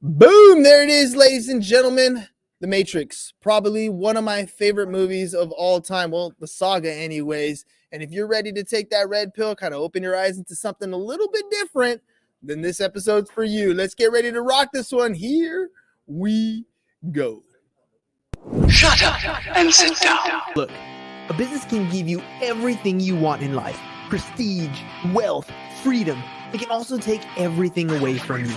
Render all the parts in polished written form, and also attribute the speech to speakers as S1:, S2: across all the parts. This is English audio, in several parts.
S1: Boom! There it is, ladies and gentlemen. The Matrix, probably one of my favorite movies of all time. Well, the saga, anyways. And if you're ready to take that red pill, kind of open your eyes into something a little bit different, then this episode's for you. Let's get ready to rock this one. Here we go.
S2: Shut up and sit down.
S3: Look, a business can give you everything you want in life. Prestige, wealth, freedom. It can also take everything away from you.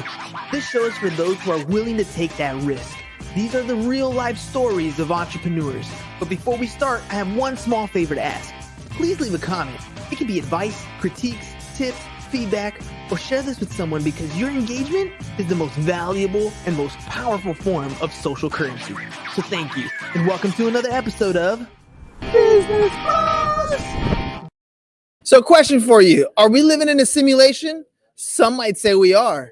S3: This show is for those who are willing to take that risk. These are the real life stories of entrepreneurs. But before we start, I have one small favor to ask. Please leave a comment. It can be advice, critiques, tips, feedback, or share this with someone because your engagement is the most valuable and most powerful form of social currency. So thank you, and welcome to another episode of Business Buzz.
S1: So question for you. Are we living in a simulation? Some might say we are.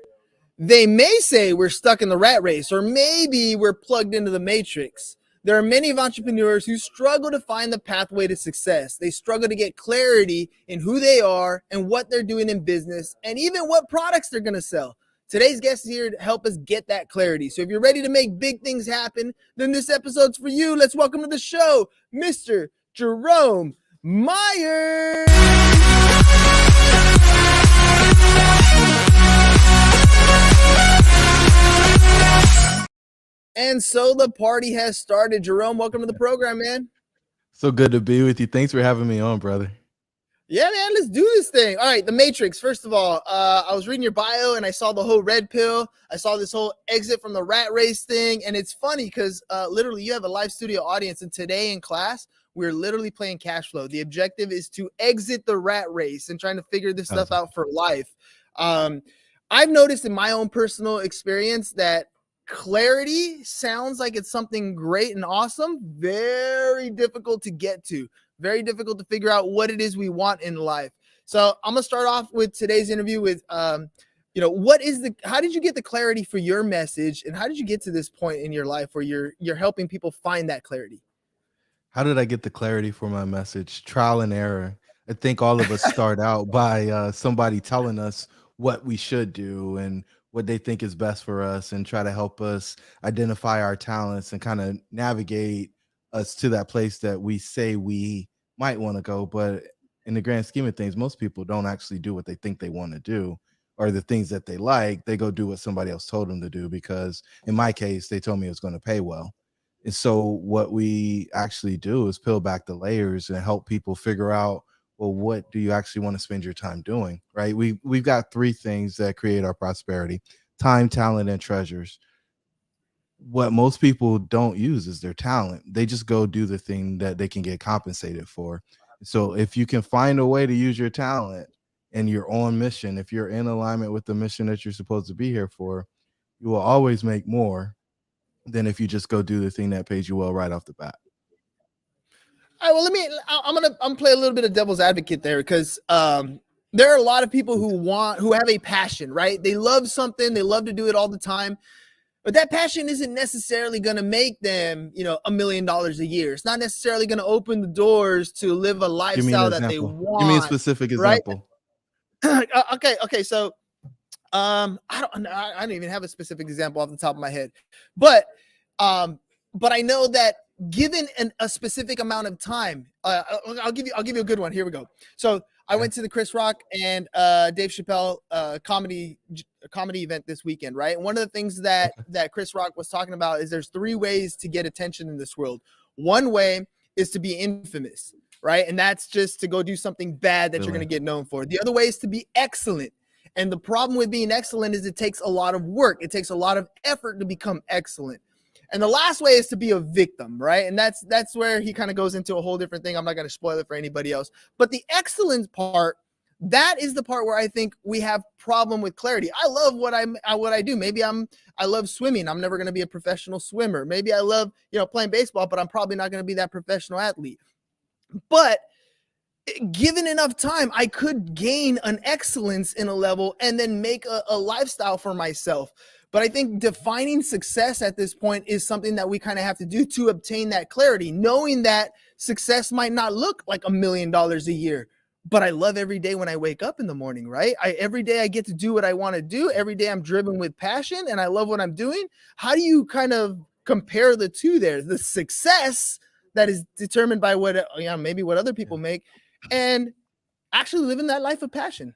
S1: They may say we're stuck in the rat race, or maybe we're plugged into the matrix. There are many of entrepreneurs who struggle to find the pathway to success. They struggle to get clarity in who they are and what they're doing in business, and even what products they're going to sell. Today's guest is here to help us get that clarity. So if you're ready to make big things happen, then this episode's for you. Let's welcome to the show, Mr. Jerome Myers. And so the party has started. Jerome, welcome to the program, man.
S4: So good to be with you. Thanks for having me on, brother.
S1: Yeah, man, let's do this thing. All right, the Matrix. First of all, I was reading your bio and I saw the whole red pill. I saw this whole exit from the rat race thing. And it's funny because literally you have a live studio audience. And today in class, we're literally playing cash flow. The objective is to exit the rat race and trying to figure this stuff out for life. I've noticed in my own personal experience that clarity sounds like it's something great and awesome, very difficult to get to, very difficult to figure out what it is we want in life. So I'm gonna start off with today's interview with how did you get the clarity for your message, and how did you get to this point in your life where you're helping people find that clarity?
S4: How did I get the clarity for my message? Trial and error. I think all of us start out by somebody telling us what we should do and what they think is best for us, and try to help us identify our talents and kind of navigate us to that place that we say we might want to go. But in the grand scheme of things, most people don't actually do what they think they want to do, or the things that they like. They go do what somebody else told them to do, because in my case, they told me it was going to pay well. And so what we actually do is peel back the layers and help people figure out, well, what do you actually want to spend your time doing, right? We've got three things that create our prosperity: time, talent, and treasures. What most people don't use is their talent. They just go do the thing that they can get compensated for. So if you can find a way to use your talent and you're on mission, if you're in alignment with the mission that you're supposed to be here for, you will always make more than if you just go do the thing that pays you well right off the bat.
S1: All right, well, I'm gonna play a little bit of devil's advocate there, because there are a lot of people who have a passion, right? They love something, they love to do it all the time, but that passion isn't necessarily going to make them, $1 million a year. It's not necessarily going to open the doors to live a lifestyle that they want.
S4: Give me a specific example.
S1: Right? Okay. So, I don't even have a specific example off the top of my head, but I know that given a specific amount of time, I'll give you a good one. Here we go. So I went to the Chris Rock and Dave Chappelle comedy event this weekend, right? And one of the things that Chris Rock was talking about is there's three ways to get attention in this world. One way is to be infamous, right? And that's just to go do something bad that you're going to get known for. The other way is to be excellent. And the problem with being excellent is it takes a lot of work. It takes a lot of effort to become excellent. And the last way is to be a victim, right? And that's where he kind of goes into a whole different thing. I'm not going to spoil it for anybody else. But the excellence part, that is the part where I think we have problem with clarity. I love what I do. Maybe I love swimming. I'm never going to be a professional swimmer. Maybe I love, playing baseball, but I'm probably not going to be that professional athlete. But given enough time, I could gain an excellence in a level and then make a lifestyle for myself. But I think defining success at this point is something that we kind of have to do to obtain that clarity, knowing that success might not look like $1 million a year, but I love every day when I wake up in the morning, right? Every day I get to do what I want to do. Every day I'm driven with passion and I love what I'm doing. How do you kind of compare the two there? The success that is determined by what, maybe what other people make, and actually living that life of passion.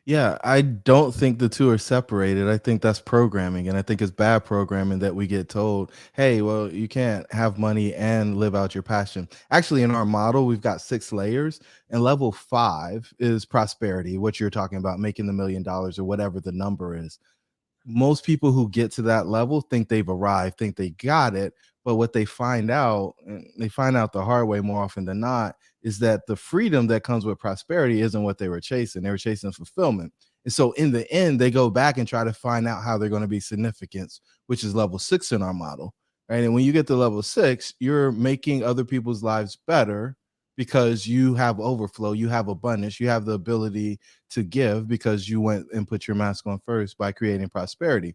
S4: Yeah, I don't think the two are separated. I think that's programming, and I think it's bad programming that we get told, "Hey, well, you can't have money and live out your passion." Actually, in our model, we've got 6 layers, and level 5 is prosperity, what you're talking about, making the $1,000,000 or whatever the number is. Most people who get to that level think they've arrived, think they got it, but what they find out, and they find out the hard way more often than not, is that the freedom that comes with prosperity isn't what they were chasing. They were chasing fulfillment. And so in the end, they go back and try to find out how they're going to be significant, which is level 6 in our model. Right. And when you get to level 6, you're making other people's lives better because you have overflow, you have abundance, you have the ability to give because you went and put your mask on first by creating prosperity.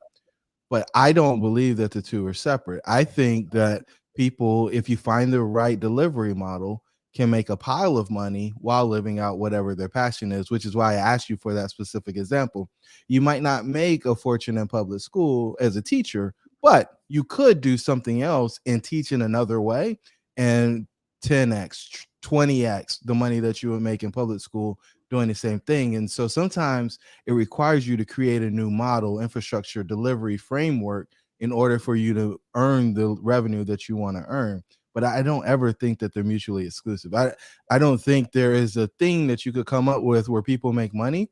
S4: But I don't believe that the two are separate. I think that people, if you find the right delivery model, can make a pile of money while living out whatever their passion is, which is why I asked you for that specific example. You might not make a fortune in public school as a teacher, but you could do something else and teach in another way and 10x, 20x the money that you would make in public school doing the same thing. And so sometimes it requires you to create a new model, infrastructure, delivery framework in order for you to earn the revenue that you want to earn. But I don't ever think that they're mutually exclusive. I don't think there is a thing that you could come up with where people make money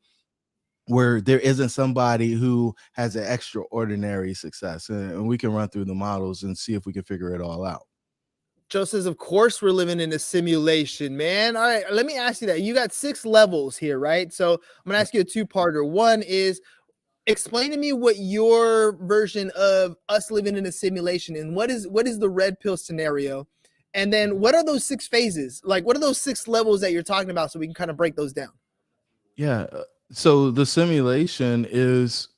S4: where there isn't somebody who has an extraordinary success. And we can run through the models and see if we can figure it all out.
S1: Joe says, of course, we're living in a simulation, man. All right, let me ask you that. You got 6 levels here, right? So I'm going to ask you a 2-parter. One is, explain to me what your version of us living in a simulation and what is the red pill scenario, and then what are those 6 phases, like what are those 6 levels that you're talking about, so we can kind of break those down.
S4: Yeah. So the simulation is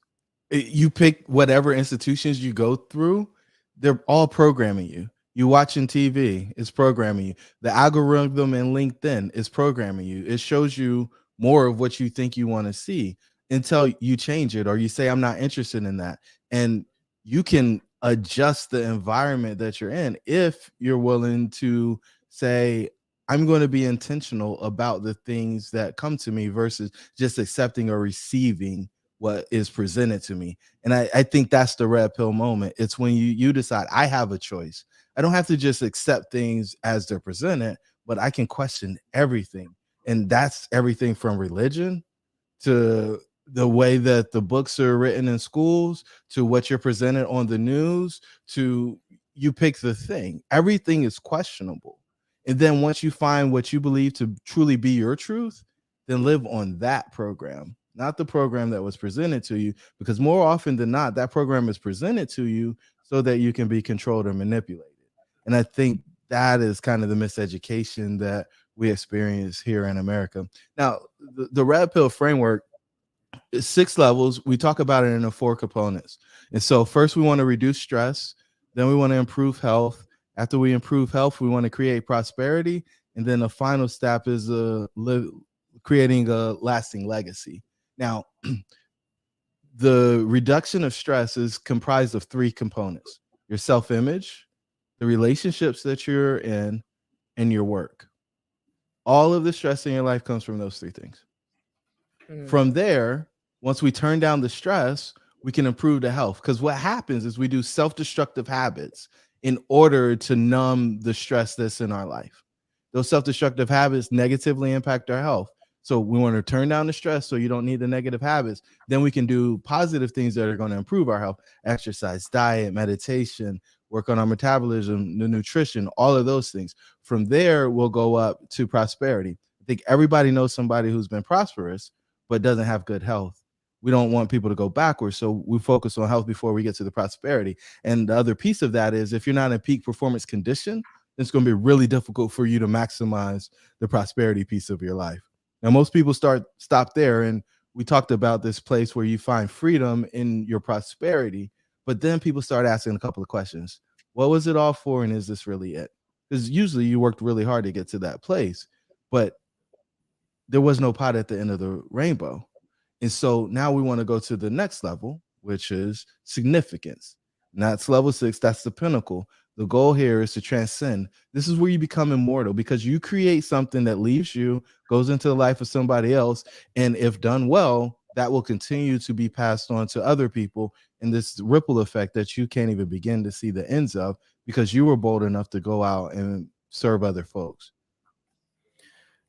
S4: you pick whatever institutions you go through, they're all programming you. You watching TV, it's programming you. The algorithm in LinkedIn is programming you. It shows you more of what you think you want to see until you change it or you say, I'm not interested in that. And you can adjust the environment that you're in if you're willing to say, I'm going to be intentional about the things that come to me versus just accepting or receiving what is presented to me. And I think that's the red pill moment. It's when you decide I have a choice. I don't have to just accept things as they're presented, but I can question everything. And that's everything from religion to the way that the books are written in schools to what you're presented on the news to you pick the thing. Everything is questionable. And then once you find what you believe to truly be your truth, then live on that program, not the program that was presented to you, because more often than not, that program is presented to you so that you can be controlled or manipulated. And I think that is kind of the miseducation that we experience here in America. Now, the red pill framework is 6 levels. We talk about it in the 4 components. And so first we want to reduce stress, then we want to improve health. After we improve health, we want to create prosperity. And then the final step is creating a lasting legacy. Now, the reduction of stress is comprised of 3 components: your self-image, the relationships that you're in, and your work. All of the stress in your life comes from those 3 things. From there, once we turn down the stress, we can improve the health. Because what happens is we do self-destructive habits in order to numb the stress that's in our life. Those self-destructive habits negatively impact our health. So we want to turn down the stress so you don't need the negative habits. Then we can do positive things that are going to improve our health: exercise, diet, meditation, work on our metabolism, the nutrition, all of those things. From there, we'll go up to prosperity. I think everybody knows somebody who's been prosperous but doesn't have good health. We don't want people to go backwards, so we focus on health before we get to the prosperity. And the other piece of that is if you're not in peak performance condition, it's going to be really difficult for you to maximize the prosperity piece of your life. Now, most people stop there, and we talked about this place where you find freedom in your prosperity, but then people start asking a couple of questions. What was it all for, and is this really it? Because usually you worked really hard to get to that place, but there was no pot at the end of the rainbow. And so now we want to go to the next level, which is significance. And that's level 6. That's the pinnacle. The goal here is to transcend. This is where you become immortal, because you create something that leaves you, goes into the life of somebody else. And if done well, that will continue to be passed on to other people in this ripple effect that you can't even begin to see the ends of, because you were bold enough to go out and serve other folks.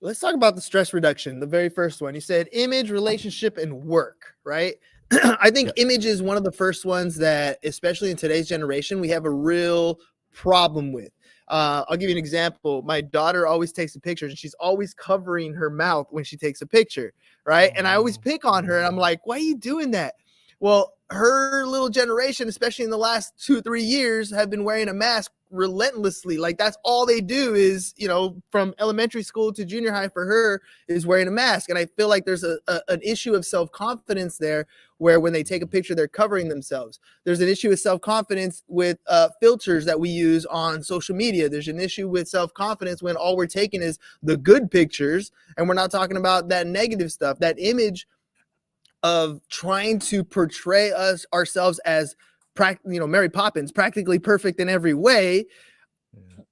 S1: Let's talk about the stress reduction, the very first one. You said image, relationship, and work, right? I think image is one of the first ones that, especially in today's generation, we have a real problem with. I'll give you an example. My daughter always takes a picture, and she's always covering her mouth when she takes a picture, right? And I always pick on her, and I'm like, why are you doing that? Well, her little generation, especially in the last 2-3 years, have been wearing a mask relentlessly. Like, that's all they do is, from elementary school to junior high for her is wearing a mask. And I feel like there's an issue of self-confidence there, where when they take a picture, they're covering themselves. There's an issue with self-confidence with filters that we use on social media. There's an issue with self-confidence when all we're taking is the good pictures, and we're not talking about that negative stuff. That image of trying to portray ourselves as Mary Poppins, practically perfect in every way,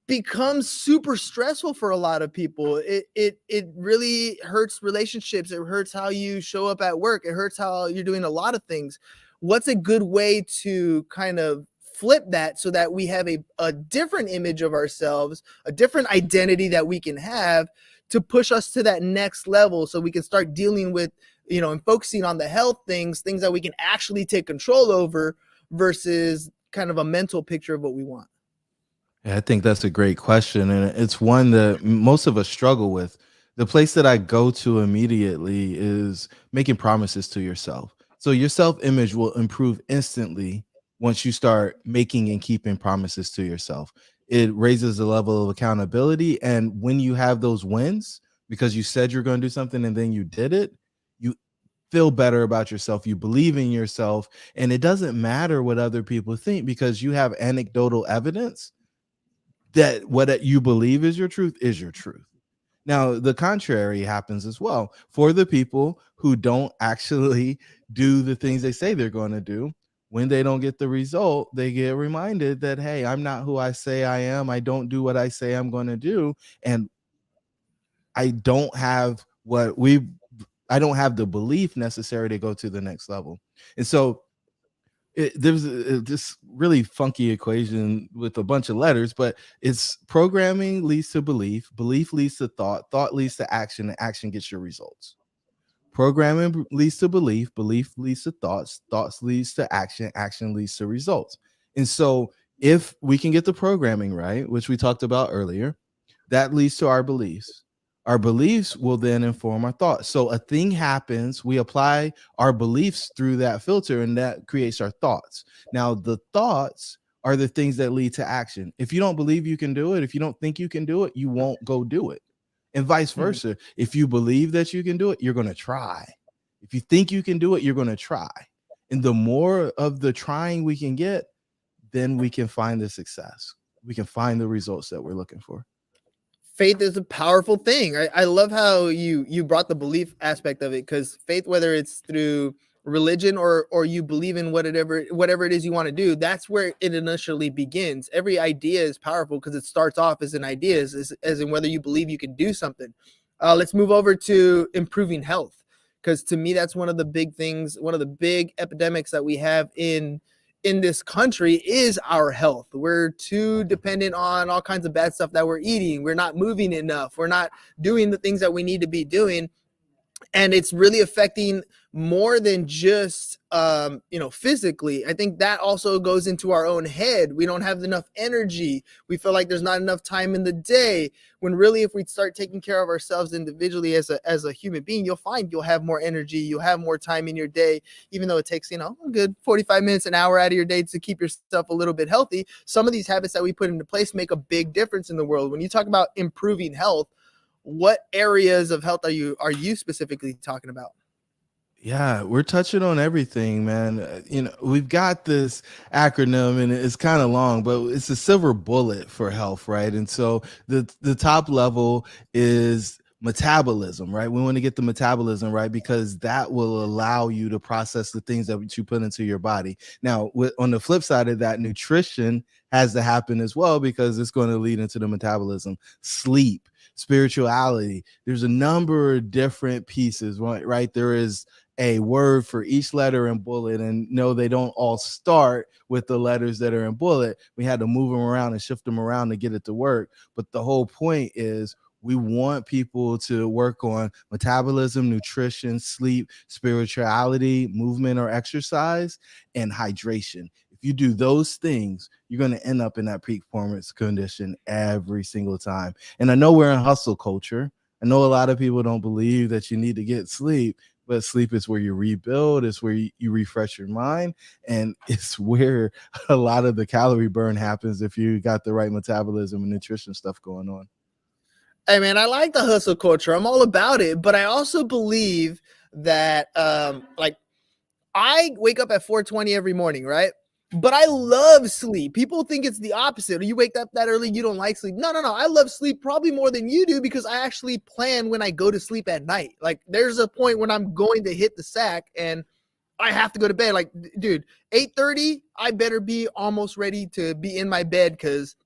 S1: becomes super stressful for a lot of people. It really hurts relationships. It hurts how you show up at work. It hurts how you're doing a lot of things. What's a good way to kind of flip that so that we have a different image of ourselves, a different identity that we can have to push us to that next level, so we can start dealing with, and focusing on the health things that we can actually take control over, versus kind of a mental picture of what we want?
S4: Yeah, I think that's a great question. And it's one that most of us struggle with. The place that I go to immediately is making promises to yourself. So your self image will improve instantly once you start making and keeping promises to yourself. It raises the level of accountability. And when you have those wins, because you said you're going to do something and then you did it, you feel better about yourself. You believe in yourself. And it doesn't matter what other people think, because you have anecdotal evidence that what you believe is your truth is your truth. Now, the contrary happens as well. For the people who don't actually do the things they say they're going to do, when they don't get the result, they get reminded that, hey, I'm not who I say I am. I don't do what I say I'm going to do. And I don't have I don't have the belief necessary to go to the next level. And so there's this really funky equation with a bunch of letters, but it's programming leads to belief, belief leads to thought, thought leads to action, and action gets your results. Programming leads to belief, belief leads to thoughts, thoughts leads to action, action leads to results. And so if we can get the programming right, which we talked about earlier, that leads to our beliefs. Our beliefs will then inform our thoughts. So a thing happens, we apply our beliefs through that filter, and that creates our thoughts. Now, the thoughts are the things that lead to action. If you don't believe you can do it, if you don't think you can do it, you won't go do it. And vice versa. If you believe that you can do it, you're going to try. If you think you can do it, you're going to try. And the more of the trying we can get, then we can find the success. We can find the results that we're looking for.
S1: Faith is a powerful thing. I love how you brought the belief aspect of it, because faith, whether it's through religion or you believe in whatever it is you want to do, that's where it initially begins. Every idea is powerful because it starts off as an idea, as in whether you believe you can do something. Let's move over to improving health, because to me, that's one of the big things, one of the big epidemics that we have in this country is our health. We're too dependent on all kinds of bad stuff that we're eating. We're not moving enough. We're not doing the things that we need to be doing. And it's really affecting more than just, physically. I think that also goes into our own head. We don't have enough energy. We feel like there's not enough time in the day, when really, if we start taking care of ourselves individually as a human being, you'll find you'll have more energy. You'll have more time in your day, even though it takes, a good 45 minutes, an hour out of your day to keep yourself a little bit healthy. Some of these habits that we put into place make a big difference in the world. When you talk about improving health, what areas of health are you specifically talking about?
S4: Yeah, we're touching on everything, man. We've got this acronym and it's kind of long, but it's a silver bullet for health, right? And so the top level is metabolism, right? We want to get the metabolism right because that will allow you to process the things that you put into your body. Now, on the flip side of that, nutrition has to happen as well because it's going to lead into the metabolism. Sleep, spirituality. There's a number of different pieces, right? There is a word for each letter in bullet, and no, they don't all start with the letters that are in bullet. We had to move them around and shift them around to get it to work. But the whole point is we want people to work on metabolism, nutrition, sleep, spirituality, movement or exercise, and hydration. If you do those things, you're going to end up in that peak performance condition every single time. And I know we're in hustle culture. I know a lot of people don't believe that you need to get sleep, but sleep is where you rebuild. It's where you refresh your mind. And it's where a lot of the calorie burn happens if you got the right metabolism and nutrition stuff going on.
S1: Hey man, I like the hustle culture. I'm all about it, but I also believe that like I wake up at 4:20 every morning, right? But I love sleep. People think it's the opposite. You wake up that early, you don't like sleep. No. I love sleep probably more than you do because I actually plan when I go to sleep at night. Like there's a point when I'm going to hit the sack and I have to go to bed. Like, dude, 8:30, I better be almost ready to be in my bed because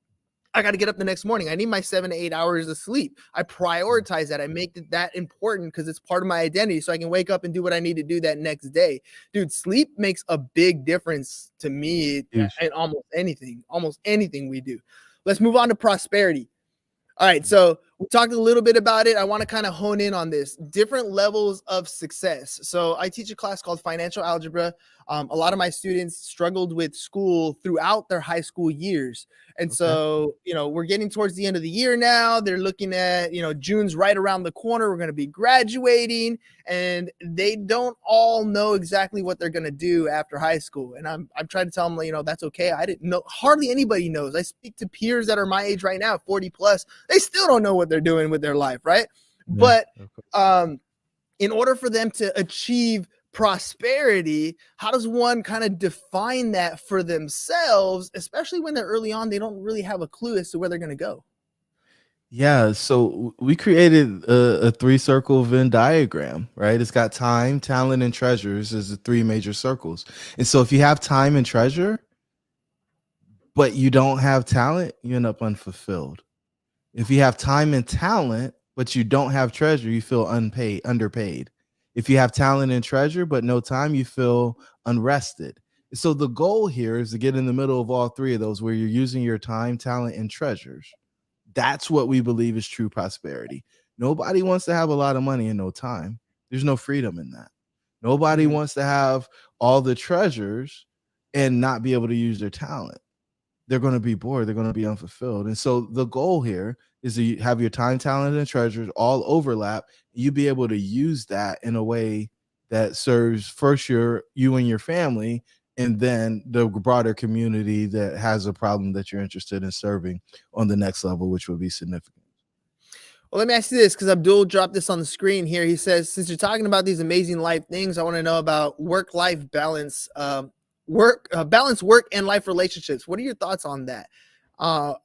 S1: I got to get up the next morning. I need my 7 to 8 hours of sleep. I prioritize that. I make it that important because it's part of my identity so I can wake up and do what I need to do that next day. Dude, sleep makes a big difference to me in almost anything we do. Let's move on to prosperity. All right, so we talked a little bit about it. I want to kind of hone in on this. Different levels of success. So I teach a class called Financial Algebra. A lot of my students struggled with school throughout their high school years. And so, we're getting towards the end of the year now. They're looking at, June's right around the corner. We're going to be graduating and they don't all know exactly what they're going to do after high school. And I'm trying to tell them, that's okay. I didn't know. Hardly anybody knows. I speak to peers that are my age right now, 40 plus. They still don't know what they're doing with their life. Right. Yeah, but in order for them to achieve prosperity, how does one kind of define that for themselves, especially when they're early on, they don't really have a clue as to where they're going to go?
S4: Yeah, so we created a three-circle Venn diagram, right? It's got time, talent, and treasures as the three major circles. And so if you have time and treasure, but you don't have talent, you end up unfulfilled. If you have time and talent, but you don't have treasure, you feel underpaid. If you have talent and treasure, but no time, you feel unrested. So the goal here is to get in the middle of all three of those where you're using your time, talent, and treasures. That's what we believe is true prosperity. Nobody wants to have a lot of money and no time. There's no freedom in that. Nobody wants to have all the treasures and not be able to use their talent. They're going to be bored. They're going to be unfulfilled. And so the goal here is to have your time, talent, and treasures all overlap. You be able to use that in a way that serves first you and your family, and then the broader community that has a problem that you're interested in serving on the next level, which would be significant.
S1: Well, let me ask you this, because Abdul dropped this on the screen here. He says, since you're talking about these amazing life things, I want to know about work-life balance, balance work and life relationships. What are your thoughts on that?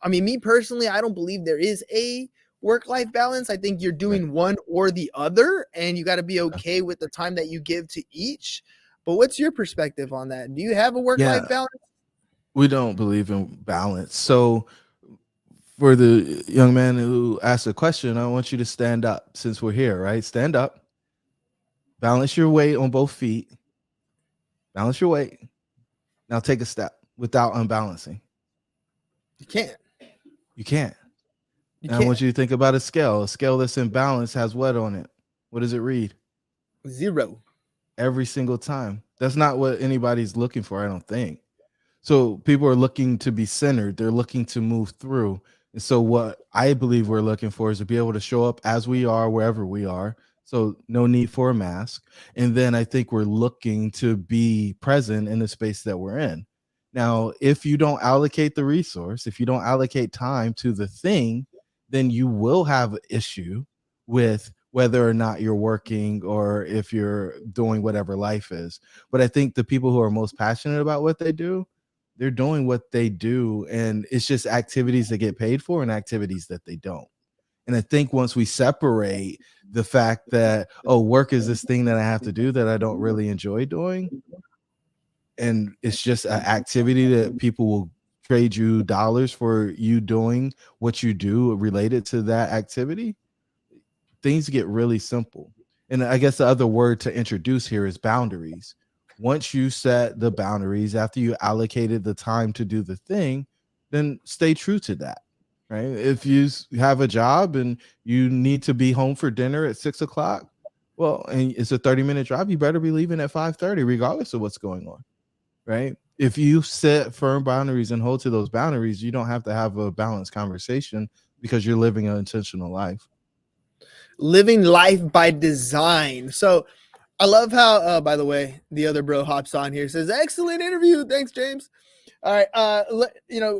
S1: Me personally, I don't believe there is a work-life balance. I think you're doing one or the other, and you got to be okay with the time that you give to each. But what's your perspective on that? Do you have a work-life balance?
S4: We don't believe in balance. So for the young man who asked the question, I want you to stand up since we're here, right? Stand up. Balance your weight on both feet. Balance your weight. Now take a step without unbalancing.
S1: You can't.
S4: You can't. I want you to think about a scale. A scale that's in balance has what on it? What does it read?
S1: 0.
S4: Every single time. That's not what anybody's looking for, I don't think. So people are looking to be centered. They're looking to move through. And so what I believe we're looking for is to be able to show up as we are, wherever we are. So no need for a mask. And then I think we're looking to be present in the space that we're in. Now, if you don't allocate the resource, if you don't allocate time to the thing, then you will have an issue with whether or not you're working or if you're doing whatever life is. But I think the people who are most passionate about what they do, they're doing what they do. And it's just activities that get paid for and activities that they don't. And I think once we separate the fact that, oh, work is this thing that I have to do that I don't really enjoy doing, and it's just an activity that people will trade you dollars for you doing what you do related to that activity, things get really simple. And I guess the other word to introduce here is boundaries. Once you set the boundaries after you allocated the time to do the thing, then stay true to that. Right. If you have a job and you need to be home for dinner at 6 o'clock, well, and it's a 30-minute drive, you better be leaving at 5:30, regardless of what's going on. Right. If you set firm boundaries and hold to those boundaries, you don't have to have a balanced conversation because you're living an intentional life.
S1: Living life by design. So I love how, by the way, the other bro hops on here, says, excellent interview. Thanks, James. All right.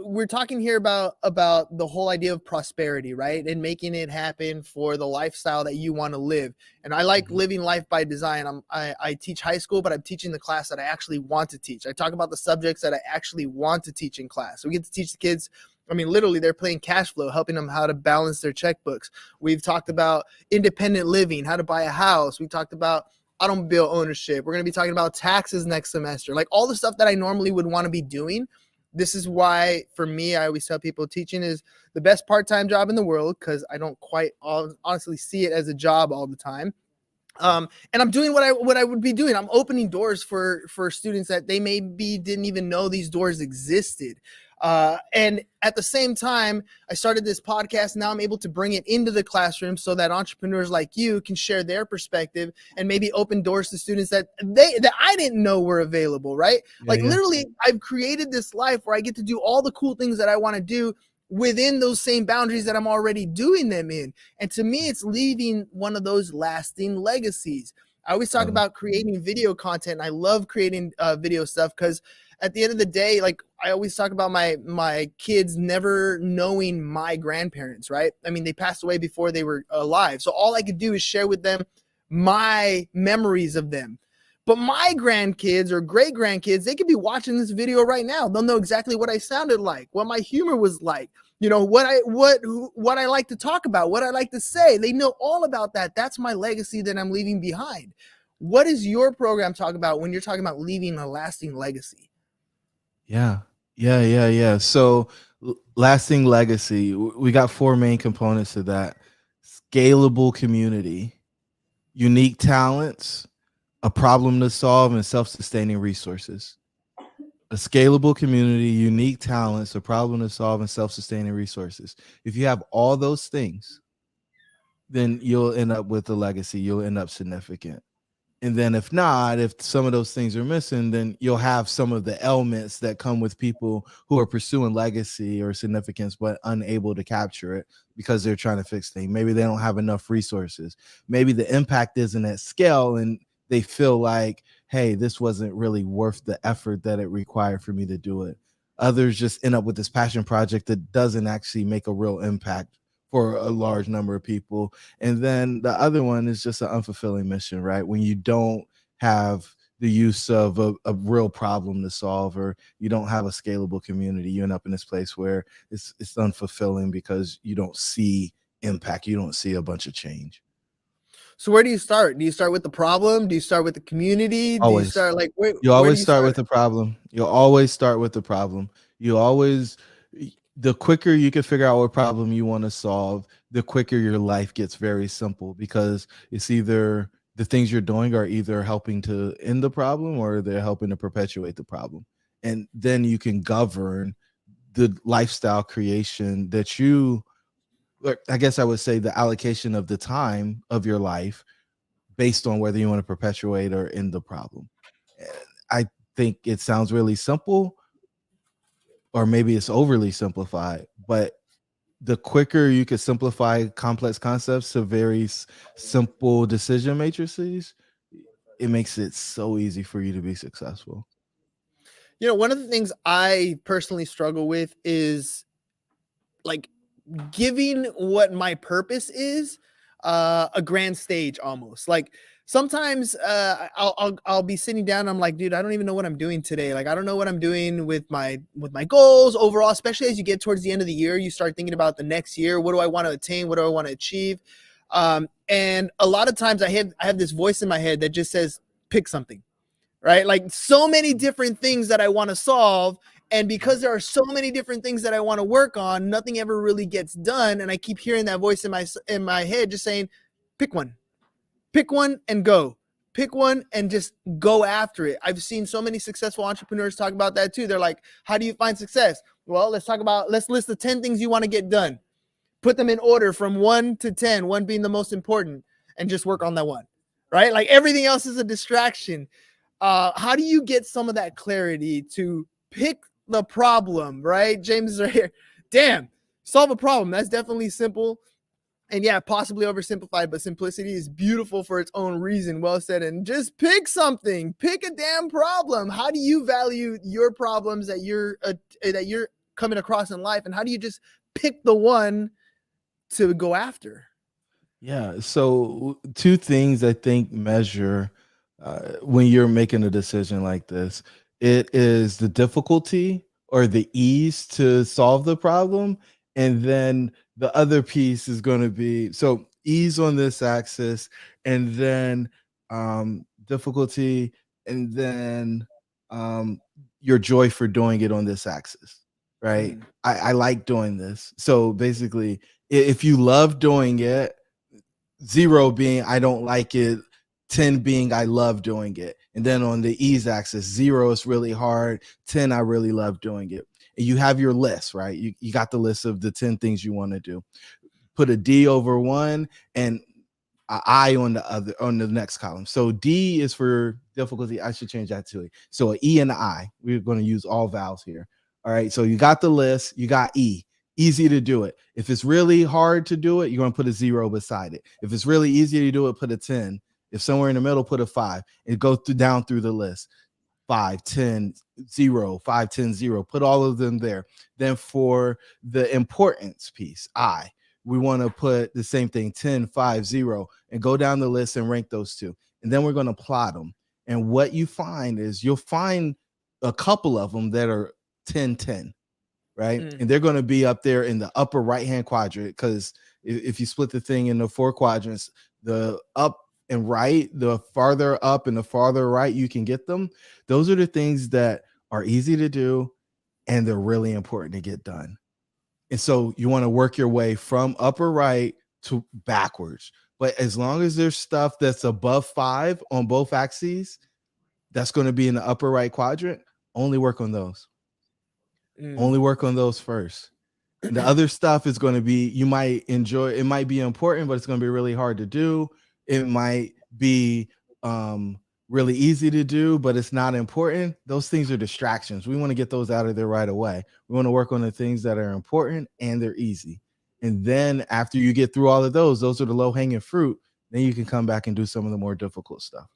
S1: We're talking here about the whole idea of prosperity, right? And making it happen for the lifestyle that you want to live. And I like living life by design. I teach high school, but I'm teaching the class that I actually want to teach. I talk about the subjects that I actually want to teach in class. So we get to teach the kids. I mean, literally, they're playing cash flow, helping them how to balance their checkbooks. We've talked about independent living, how to buy a house. We talked about automobile ownership. We're going to be talking about taxes next semester, like all the stuff that I normally would want to be doing. This is why, for me, I always tell people teaching is the best part-time job in the world, because I don't quite honestly see it as a job all the time. And I'm doing what I would be doing. I'm opening doors for students that they maybe didn't even know these doors existed. And at the same time, I started this podcast. Now I'm able to bring it into the classroom so that entrepreneurs like you can share their perspective and maybe open doors to students that I didn't know were available, right? Literally, I've created this life where I get to do all the cool things that I want to do within those same boundaries that I'm already doing them in. And to me, it's leaving one of those lasting legacies. I always talk about creating video content. And I love creating video stuff because at the end of the day, like I always talk about my kids never knowing my grandparents, right? I mean, they passed away before they were alive. So all I could do is share with them my memories of them. But my grandkids or great grandkids, they could be watching this video right now. They'll know exactly what I sounded like, what my humor was like, you know, what I like to talk about, what I like to say. They know all about that. That's my legacy that I'm leaving behind. What does your program talk about when you're talking about leaving a lasting legacy?
S4: Yeah. So lasting legacy, we got 4 main components to that: scalable community, unique talents, a problem to solve, and self-sustaining resources. A scalable community, unique talents, a problem to solve, and self-sustaining resources. If you have all those things, then you'll end up with a legacy. You'll end up significant. And then if not, if some of those things are missing, then you'll have some of the elements that come with people who are pursuing legacy or significance, but unable to capture it because they're trying to fix things. Maybe they don't have enough resources. Maybe the impact isn't at scale and they feel like, hey, this wasn't really worth the effort that it required for me to do it. Others just end up with this passion project that doesn't actually make a real impact for a large number of people. And then the other one is just an unfulfilling mission, right? When you don't have the use of a real problem to solve, or you don't have a scalable community, you end up in this place where it's unfulfilling because you don't see impact. You don't see a bunch of change.
S1: So where do you start? Do you start with the problem? Do you start with the community? Do you start like
S4: you always start with the problem. You'll always start with the problem. The quicker you can figure out what problem you want to solve, the quicker your life gets very simple, because it's either the things you're doing are either helping to end the problem or they're helping to perpetuate the problem. And then you can govern the lifestyle creation that I guess I would say the allocation of the time of your life based on whether you want to perpetuate or end the problem. I think it sounds really simple, or maybe it's overly simplified, but the quicker you can simplify complex concepts to very simple decision matrices, it makes it so easy for you to be successful.
S1: You know, one of the things I personally struggle with is like giving what my purpose is a grand stage almost. Like sometimes I'll be sitting down and I'm like, dude, I don't even know what I'm doing today. Like, I don't know what I'm doing with my goals overall, especially as you get towards the end of the year. You start thinking about the next year. What do I want to attain? What do I want to achieve? And a lot of times I have this voice in my head that just says, pick something, right? Like, so many different things that I want to solve. And because there are so many different things that I want to work on, nothing ever really gets done. And I keep hearing that voice in my head just saying, pick one and go. Pick one and just go after it. I've seen so many successful entrepreneurs talk about that too. They're like, how do you find success? Well, let's list the 10 things you want to get done. Put them in order from 1 to 10, 1 being the most important, and just work on that one, right? Like, everything else is a distraction. How do you get some of that clarity to pick the problem, right? James is right here. Damn, solve a problem. That's definitely simple. And yeah, possibly oversimplified, but simplicity is beautiful for its own reason. Well said. And just pick something, pick a damn problem. How do you value your problems that you're coming across in life? And how do you just pick the one to go after?
S4: Yeah. So, two things I think measure when you're making a decision like this. It is the difficulty or the ease to solve the problem. And then the other piece is going to be so ease on this axis, and then difficulty, and then um, your joy for doing it on this axis. Right. I like doing this. So basically, if you love doing it, 0 being I don't like it, 10 being I love doing it. And then on the ease axis, 0 is really hard, 10 I really love doing it. And you have your list, right? You got the list of the 10 things you want to do. Put a D over 1 and an I on the next column. So D is for difficulty. I should change that to it. So an E and an I. We're going to use all vowels here. All right. So you got the list, you got E. Easy to do it. If it's really hard to do it, you're going to put a 0 beside it. If it's really easy to do it, put a 10. If somewhere in the middle, put a 5. And go down through the list. 5, 10, 0, 5, 10, 0. Put all of them there. Then for the importance piece, I, we want to put the same thing, 10, 5, 0, and go down the list and rank those two. And then we're going to plot them. And what you find is you'll find a couple of them that are 10, 10. Right. And they're going to be up there in the upper right hand quadrant, because if you split the thing into 4 quadrants, the up and right, the farther up and the farther right you can get them. Those are the things that are easy to do and they're really important to get done. And so you want to work your way from upper right to backwards. But as long as there's stuff that's above 5 on both axes, that's going to be in the upper right quadrant. Only work on those. Only work on those first. And the other stuff is going to be, you might enjoy, it might be important, but it's going to be really hard to do. It might be really easy to do, but it's not important. Those things are distractions. We want to get those out of there right away. We want to work on the things that are important and they're easy. And then after you get through all of those are the low-hanging fruit. Then you can come back and do some of the more difficult stuff.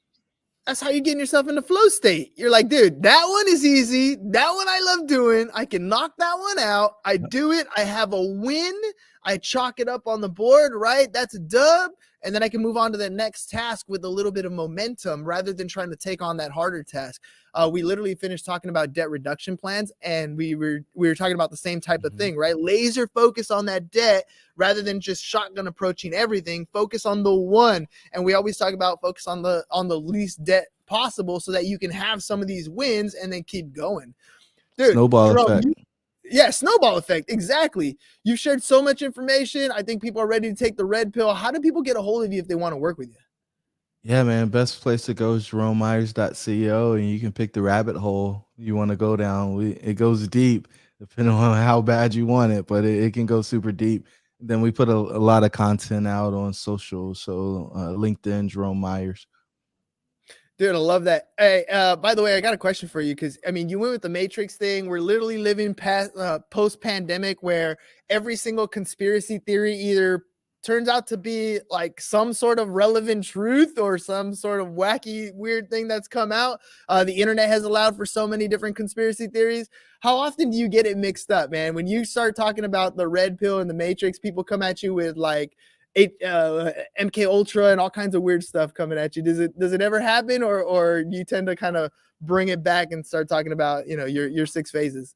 S1: That's how you're getting yourself in the flow state. You're like, dude, that one is easy. That one I love doing. I can knock that one out. I do it. I have a win. I chalk it up on the board, right? That's a dub. And then I can move on to the next task with a little bit of momentum rather than trying to take on that harder task. We literally finished talking about debt reduction plans, and we were talking about the same type of thing, right? Laser focus on that debt rather than just shotgun approaching everything. Focus on the one. And we always talk about focus on the least debt possible so that you can have some of these wins and then keep going. Dude,
S4: snowball effect.
S1: Yeah, snowball effect. Exactly. You've shared so much information. I think people are ready to take the red pill. How do people get a hold of you if they want to work with you?
S4: Yeah, man. Best place to go is jeromemyers.co, and you can pick the rabbit hole you want to go down. It goes deep, depending on how bad you want it, but it can go super deep. Then we put a lot of content out on social, so LinkedIn, Jerome Myers.
S1: Dude, I love that. Hey, by the way, I got a question for you, because I mean, you went with the Matrix thing. We're literally living past post-pandemic, where every single conspiracy theory either turns out to be like some sort of relevant truth or some sort of wacky, weird thing that's come out. The internet has allowed for so many different conspiracy theories. How often do you get it mixed up, man? When you start talking about the red pill and the Matrix, people come at you with like MK Ultra and all kinds of weird stuff coming at you. Does it ever happen, or you tend to kind of bring it back and start talking about, your 6 phases?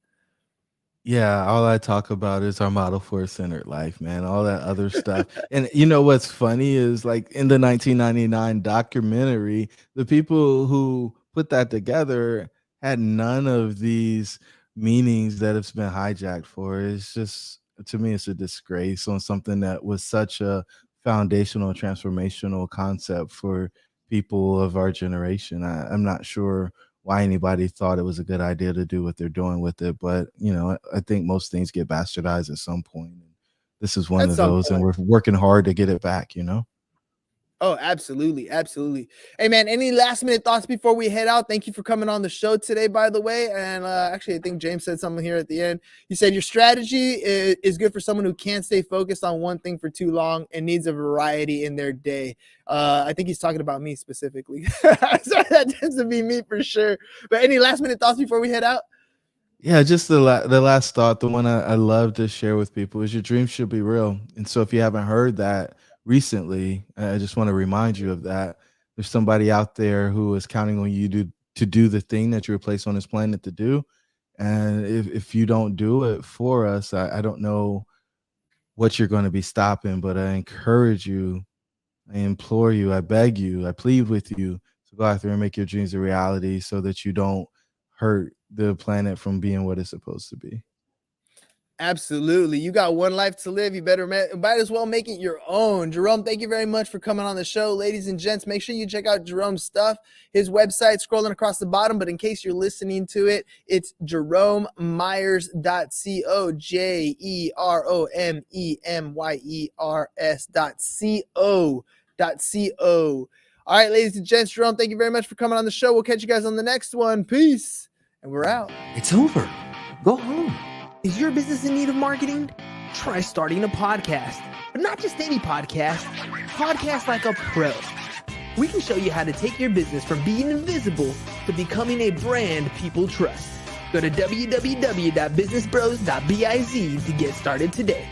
S4: Yeah, all I talk about is our model for a centered life, man. All that other stuff. And what's funny is, like, in the 1999 documentary, the people who put that together had none of these meanings that it's been hijacked for. It's just, to me, it's a disgrace on something that was such a foundational, transformational concept for people of our generation. I'm not sure why anybody thought it was a good idea to do what they're doing with it. But, I think most things get bastardized at some point. And this is one
S1: At
S4: of
S1: some
S4: those, and
S1: point.
S4: we're working hard to get it back.
S1: Oh, absolutely. Absolutely. Hey, man, any last minute thoughts before we head out? Thank you for coming on the show today, by the way. And actually, I think James said something here at the end. He said your strategy is good for someone who can't stay focused on one thing for too long and needs a variety in their day. I think he's talking about me specifically. So that tends to be me for sure. But any last minute thoughts before we head out?
S4: Yeah, just the last thought, the one I love to share with people is your dreams should be real. And so if you haven't heard that recently, I just want to remind you of that. There's somebody out there who is counting on you to do the thing that you were placed on this planet to do. And if you don't do it for us, I don't know what you're going to be stopping, but I encourage you, I implore you, I beg you, I plead with you to go out there and make your dreams a reality so that you don't hurt the planet from being what it's supposed to be.
S1: Absolutely. You got one life to live. You might as well make it your own. Jerome, thank you very much for coming on the show. Ladies and gents, make sure you check out Jerome's stuff. His website scrolling across the bottom, but in case you're listening to it, it's jeromemyers.co, jeromemyers.co. All right, ladies and gents, Jerome, thank you very much for coming on the show. We'll catch you guys on the next one. Peace. And we're out.
S3: It's over. Go home. Is your business in need of marketing? Try starting a podcast. But not just any podcast. Podcast like a pro. We can show you how to take your business from being invisible to becoming a brand people trust. Go to www.businessbros.biz to get started today.